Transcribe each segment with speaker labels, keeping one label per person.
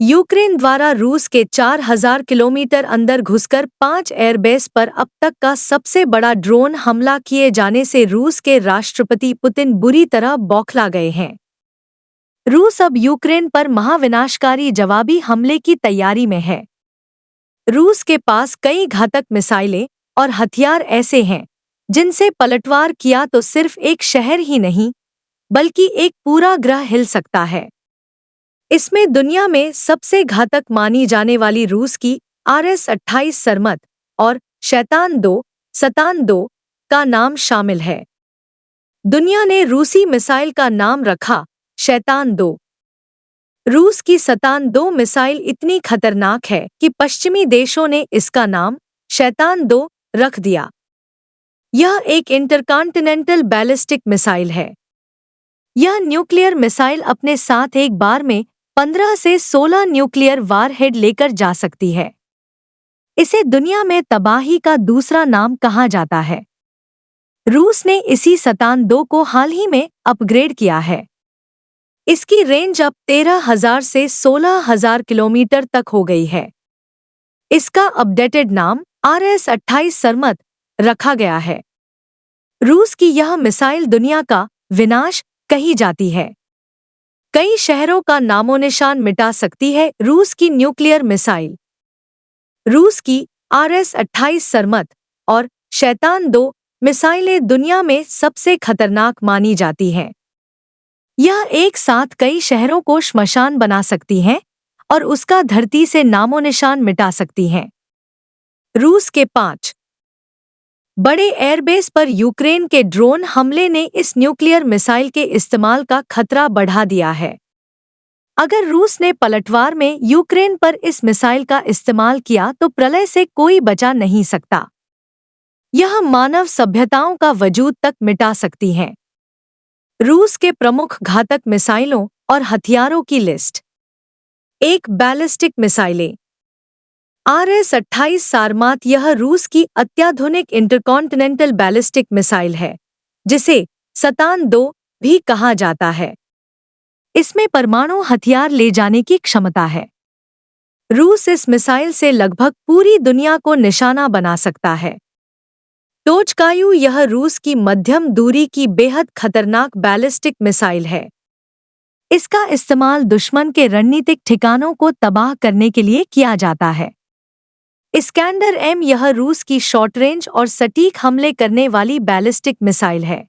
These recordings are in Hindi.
Speaker 1: यूक्रेन द्वारा रूस के 4,000 किलोमीटर अंदर घुसकर 5 एयरबेस पर अब तक का सबसे बड़ा ड्रोन हमला किए जाने से रूस के राष्ट्रपति पुतिन बुरी तरह बौखला गए हैं। रूस अब यूक्रेन पर महाविनाशकारी जवाबी हमले की तैयारी में है। रूस के पास कई घातक मिसाइलें और हथियार ऐसे हैं जिनसे पलटवार किया तो सिर्फ एक शहर ही नहीं बल्कि एक पूरा ग्रह हिल सकता है। इसमें दुनिया में सबसे घातक मानी जाने वाली रूस की RS-28 सरमत और शैतान-2 का नाम शामिल है। दुनिया ने रूसी मिसाइल का नाम रखा शैतान-2। रूस की शैतान-2 मिसाइल इतनी खतरनाक है कि पश्चिमी देशों ने इसका नाम शैतान-2 रख दिया। यह एक इंटरकॉन्टिनेंटल बैलिस्टिक मिसाइल है। यह न्यूक्लियर मिसाइल अपने साथ एक बार में 15 से 16 न्यूक्लियर वारहेड लेकर जा सकती है। इसे दुनिया में तबाही का दूसरा नाम कहा जाता है। रूस ने इसी शैतान-2 को हाल ही में अपग्रेड किया है। इसकी रेंज अब 13,000 से 16,000 किलोमीटर तक हो गई है। इसका अपडेटेड नाम RS-28 सरमत रखा गया है। रूस की यह मिसाइल दुनिया का विनाश कही जाती है। कई शहरों का नामोनिशान मिटा सकती है रूस की न्यूक्लियर मिसाइल। रूस की RS-28 सरमत और शैतान-2 मिसाइलें दुनिया में सबसे खतरनाक मानी जाती हैं। यह एक साथ कई शहरों को श्मशान बना सकती हैं और उसका धरती से नामोनिशान मिटा सकती हैं। रूस के 5 बड़े एयरबेस पर यूक्रेन के ड्रोन हमले ने इस न्यूक्लियर मिसाइल के इस्तेमाल का खतरा बढ़ा दिया है। अगर रूस ने पलटवार में यूक्रेन पर इस मिसाइल का इस्तेमाल किया तो प्रलय से कोई बचा नहीं सकता। यह मानव सभ्यताओं का वजूद तक मिटा सकती हैं। रूस के प्रमुख घातक मिसाइलों और हथियारों की लिस्ट। 1 बैलिस्टिक मिसाइलें। RS-28 सारमात यह रूस की अत्याधुनिक इंटरकॉन्टिनेंटल बैलिस्टिक मिसाइल है, जिसे शैतान-2 भी कहा जाता है। इसमें परमाणु हथियार ले जाने की क्षमता है। रूस इस मिसाइल से लगभग पूरी दुनिया को निशाना बना सकता है। टोचकायु यह रूस की मध्यम दूरी की बेहद खतरनाक बैलिस्टिक मिसाइल है। इसका इस्तेमाल दुश्मन के रणनीतिक ठिकानों को तबाह करने के लिए किया जाता है। इस्कैंडर-M यह रूस की शॉर्ट रेंज और सटीक हमले करने वाली बैलिस्टिक मिसाइल है।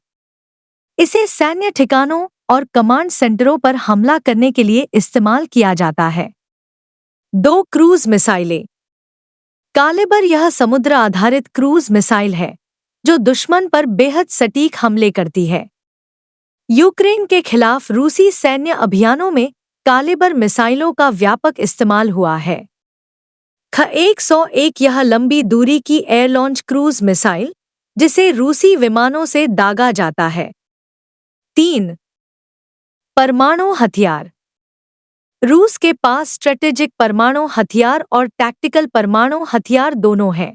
Speaker 1: इसे सैन्य ठिकानों और कमांड सेंटरों पर हमला करने के लिए इस्तेमाल किया जाता है। 2 क्रूज मिसाइलें। कालिबर यह समुद्र आधारित क्रूज मिसाइल है जो दुश्मन पर बेहद सटीक हमले करती है। यूक्रेन के खिलाफ रूसी सैन्य अभियानों में कालिबर मिसाइलों का व्यापक इस्तेमाल हुआ है। ख-101 यह लंबी दूरी की एयर लॉन्च क्रूज मिसाइल जिसे रूसी विमानों से दागा जाता है। 3 परमाणु हथियार। रूस के पास स्ट्रेटेजिक परमाणु हथियार और टैक्टिकल परमाणु हथियार दोनों हैं।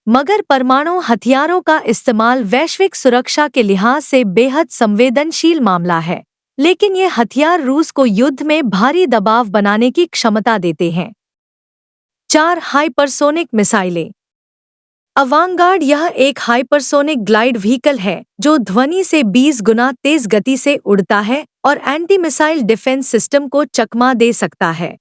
Speaker 1: मगर परमाणु हथियारों का इस्तेमाल वैश्विक सुरक्षा के लिहाज से बेहद संवेदनशील मामला है, लेकिन ये हथियार रूस को युद्ध में भारी दबाव बनाने की क्षमता देते हैं। 4 हाइपरसोनिक मिसाइलें। अवांगार्ड यह एक हाइपरसोनिक ग्लाइड व्हीकल है जो ध्वनि से 20 गुना तेज गति से उड़ता है और एंटी मिसाइल डिफेंस सिस्टम को चकमा दे सकता है।